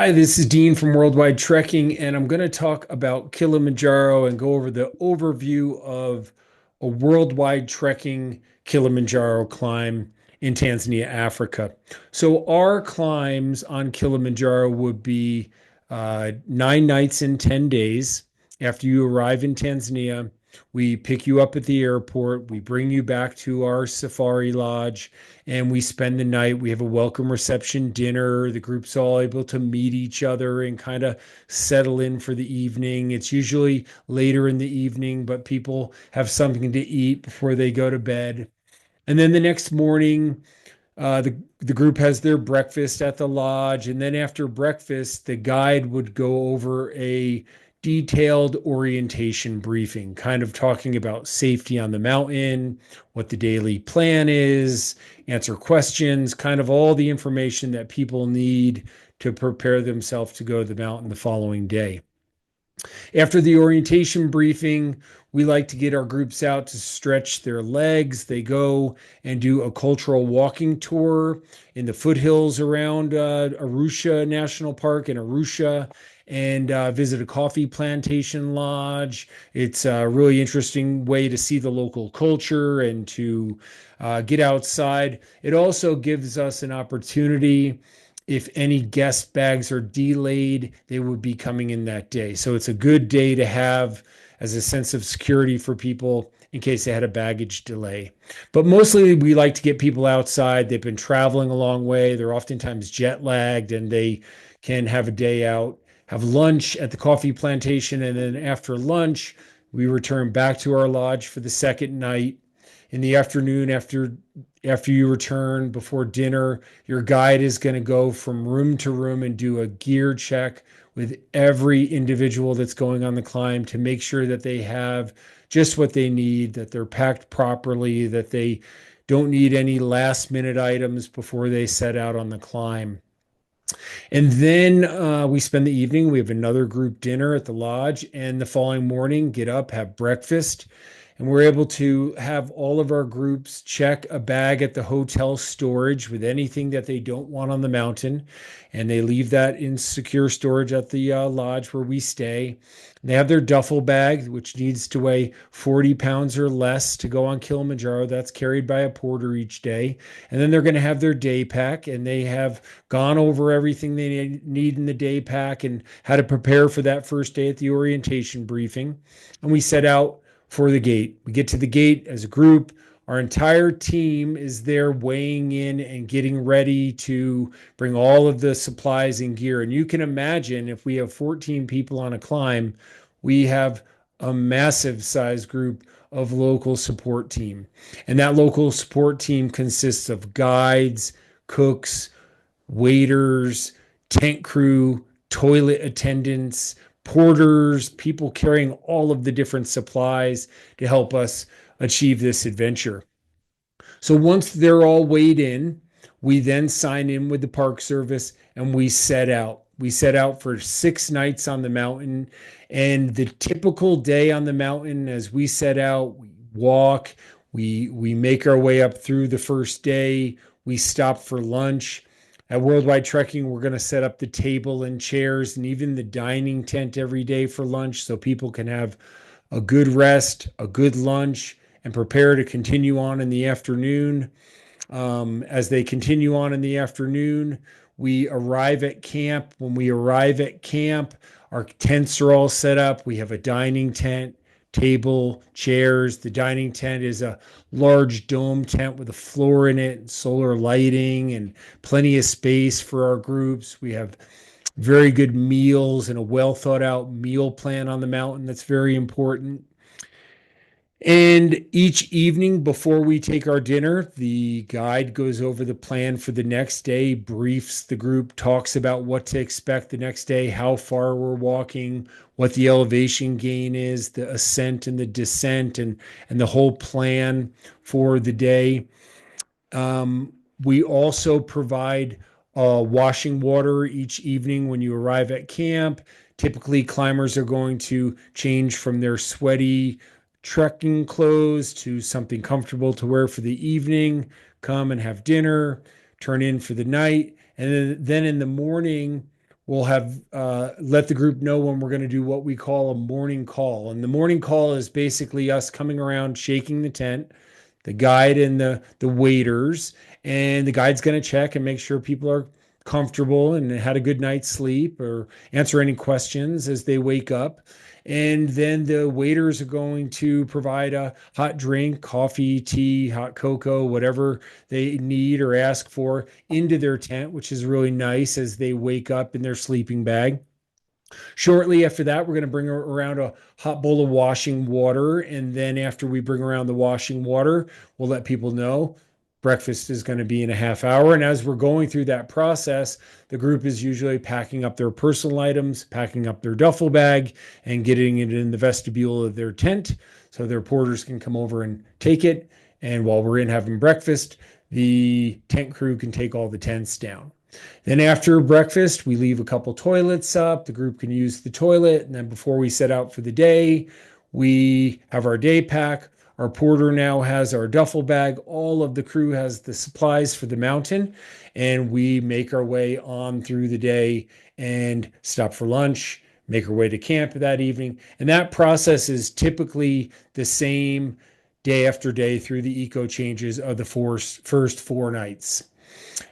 Hi, this is Dean from Worldwide Trekking, and I'm going to talk about Kilimanjaro and go over the overview of a worldwide trekking Kilimanjaro climb in Tanzania, Africa. So, our climbs on Kilimanjaro would be 9 nights and 10 days. After you arrive in Tanzania, we pick you up at the airport, we bring you back to our safari lodge and we spend the night. We have a welcome reception dinner. The group's all able to meet each other and kind of settle in for the evening. It's usually later in the evening, but people have something to eat before they go to bed. And then the next morning, the group has their breakfast at the lodge, and then after breakfast, the guide would go over a detailed orientation briefing, kind of talking about safety on the mountain, what the daily plan is, answer questions, kind of all the information that people need to prepare themselves to go to the mountain the following day. After the orientation briefing, we like to get our groups out to stretch their legs. They go and do a cultural walking tour in the foothills around Arusha National Park in Arusha and visit a coffee plantation lodge. It's a really interesting way to see the local culture and to get outside. It also gives us an opportunity if any guest bags are delayed, they would be coming in that day. So it's a good day to have as a sense of security for people in case they had a baggage delay. But mostly we like to get people outside. They've been traveling a long way. They're oftentimes jet lagged and they can have a day out, have lunch at the coffee plantation. And then after lunch, we return back to our lodge for the second night. In the afternoon, after you return before dinner, your guide is going to go from room to room and do a gear check with every individual that's going on the climb to make sure that they have just what they need, that they're packed properly, that they don't need any last minute items before they set out on the climb. And then we spend the evening. We have another group dinner at the lodge, and the following morning, get up, have breakfast, and we're able to have all of our groups check a bag at the hotel storage with anything that they don't want on the mountain. And they leave that in secure storage at the lodge where we stay. They have their duffel bag, which needs to weigh 40 pounds or less to go on Kilimanjaro. That's carried by a porter each day. And then they're going to have their day pack, and they have gone over everything they need in the day pack and how to prepare for that first day at the orientation briefing. And we set out for the gate. We get to the gate as a group. Our entire team is there weighing in and getting ready to bring all of the supplies and gear. And you can imagine if we have 14 people on a climb, we have a massive size group of local support team. And that local support team consists of guides, cooks, waiters, tent crew, toilet attendants, porters, people carrying all of the different supplies to help us achieve this adventure. So once they're all weighed in, we then sign in with the Park Service and we set out. We set out for 6 nights on the mountain. And the typical day on the mountain, as we set out, we walk, we make our way up through the first day, we stop for lunch. At Worldwide Trekking, we're going to set up the table and chairs and even the dining tent every day for lunch so people can have a good rest, a good lunch, and prepare to continue on in the afternoon. As they continue on in the afternoon, we arrive at camp. When we arrive at camp, our tents are all set up. We have a dining tent, table, chairs. The dining tent is a large dome tent with a floor in it, and solar lighting, and plenty of space for our groups. We have very good meals and a well thought out meal plan on the mountain that's very important. And each evening before we take our dinner, the guide goes over the plan for the next day, briefs the group, talks about what to expect the next day, how far we're walking, what the elevation gain is, the ascent and the descent, and the whole plan for the day. We also provide washing water each evening when you arrive at camp. Typically, climbers are going to change from their sweaty trekking clothes to something comfortable to wear for the evening, come and have dinner, turn in for the night. And then in the morning, we'll have let the group know when we're going to do what we call a morning call. And the morning call is basically us coming around, shaking the tent, the guide and the waiters, and the guide's going to check and make sure people are comfortable and had a good night's sleep or answer any questions as they wake up. And then the waiters are going to provide a hot drink, coffee, tea, hot cocoa, whatever they need or ask for into their tent, which is really nice as they wake up in their sleeping bag. Shortly after that, we're going to bring around a hot bowl of washing water. And then after we bring around the washing water, we'll let people know breakfast is going to be in a half hour. And as we're going through that process, the group is usually packing up their personal items, packing up their duffel bag, and getting it in the vestibule of their tent so their porters can come over and take it. And while we're in having breakfast, the tent crew can take all the tents down. Then after breakfast, we leave a couple toilets up. The group can use the toilet. And then before we set out for the day, we have our day pack. Our porter now has our duffel bag. All of the crew has the supplies for the mountain. And we make our way on through the day and stop for lunch, make our way to camp that evening. And that process is typically the same day after day through the eco changes of the first 4 nights.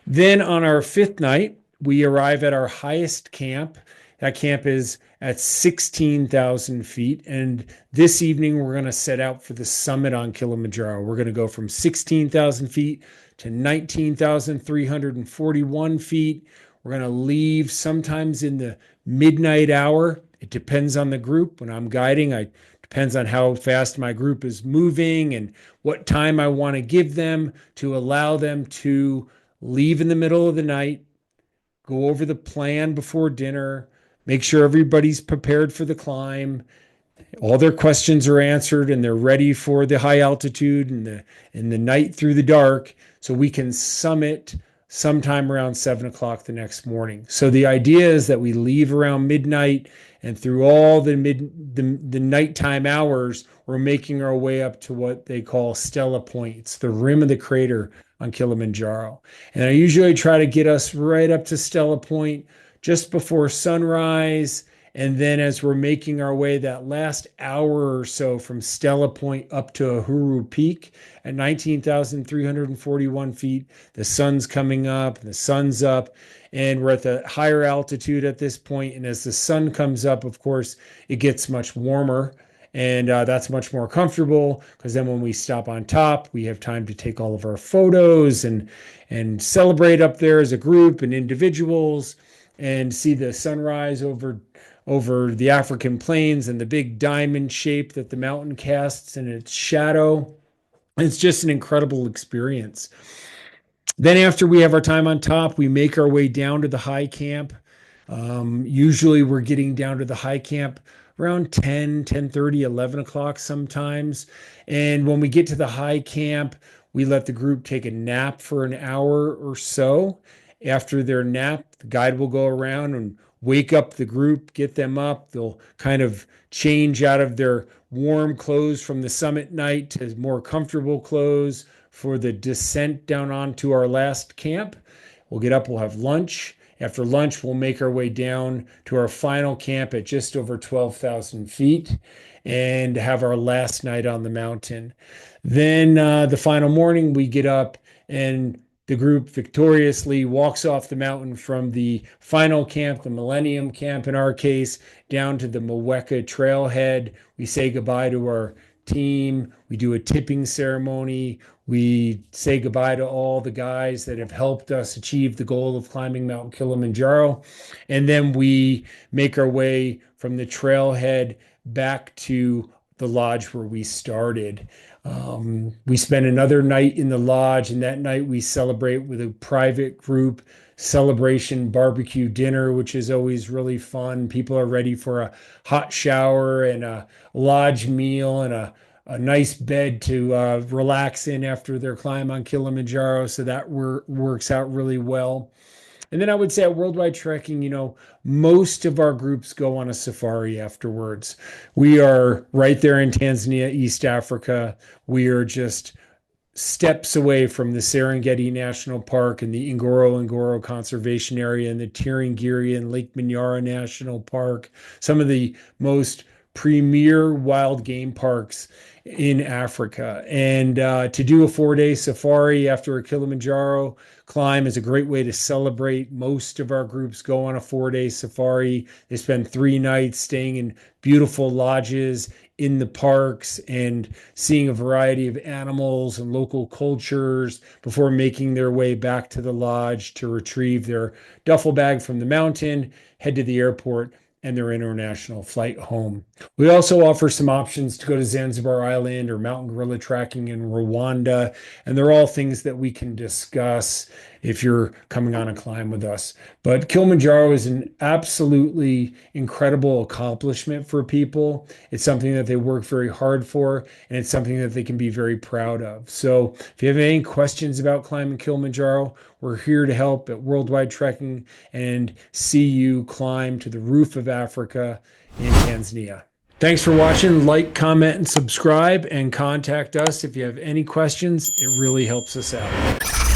Then on our fifth night, we arrive at our highest camp. That camp is at 16,000 feet. And this evening, we're going to set out for the summit on Kilimanjaro. We're going to go from 16,000 feet to 19,341 feet. We're going to leave sometimes in the midnight hour. It depends on the group. When I'm guiding, it depends on how fast my group is moving and what time I want to give them to allow them to leave in the middle of the night, go over the plan before dinner, make sure everybody's prepared for the climb, all their questions are answered, and they're ready for the high altitude and the night through the dark, so we can summit sometime around 7 o'clock the next morning. So the idea is that we leave around midnight, and through all the nighttime hours, we're making our way up to what they call Stella Point. It's the rim of the crater on Kilimanjaro. And I usually try to get us right up to Stella Point just before sunrise. And then as we're making our way that last hour or so from Stella Point up to Uhuru Peak at 19,341 feet, the sun's coming up, the sun's up, and we're at the higher altitude at this point. And as the sun comes up, of course, it gets much warmer. And that's much more comfortable because then when we stop on top, we have time to take all of our photos and celebrate up there as a group and individuals and see the sunrise over the African plains and the big diamond shape that the mountain casts in its shadow. It's just an incredible experience. Then after we have our time on top, we make our way down to the high camp. Usually we're getting down to the high camp around 10, 10:30, 11 o'clock sometimes. And when we get to the high camp, we let the group take a nap for an hour or so. After their nap, the guide will go around and wake up the group, get them up. They'll kind of change out of their warm clothes from the summit night to more comfortable clothes for the descent down onto our last camp. We'll get up, we'll have lunch. After lunch, we'll make our way down to our final camp at just over 12,000 feet and have our last night on the mountain. Then the final morning, we get up and the group victoriously walks off the mountain from the final camp, the Millennium Camp in our case, down to the Mweka Trailhead. We say goodbye to our team. We do a tipping ceremony. We say goodbye to all the guys that have helped us achieve the goal of climbing Mount Kilimanjaro. And then we make our way from the trailhead back to the lodge where we started. We spend another night in the lodge, and that night we celebrate with a private group celebration barbecue dinner, which is always really fun. People are ready for a hot shower and a lodge meal and a nice bed to relax in after their climb on Kilimanjaro. So that works out really well. And then I would say at Worldwide Trekking, most of our groups go on a safari afterwards. We are right there in Tanzania, East Africa. We are just steps away from the Serengeti National Park and the Ngorongoro Conservation Area and the Tarangire and Lake Manyara National Park, some of the most premier wild game parks in Africa. And to do a 4-day safari after a Kilimanjaro climb is a great way to celebrate. Most of our groups go on a 4-day safari. They spend 3 nights staying in beautiful lodges in the parks and seeing a variety of animals and local cultures before making their way back to the lodge to retrieve their duffel bag from the mountain, head to the airport, and their international flight home. We also offer some options to go to Zanzibar Island or mountain gorilla tracking in Rwanda, and they're all things that we can discuss if you're coming on a climb with us. But Kilimanjaro is an absolutely incredible accomplishment for people. It's something that they work very hard for, and it's something that they can be very proud of. So if you have any questions about climbing Kilimanjaro, we're here to help at Worldwide Trekking and see you climb to the roof of Africa in Tanzania. Thanks for watching. Like, comment, and subscribe, and contact us if you have any questions. It really helps us out.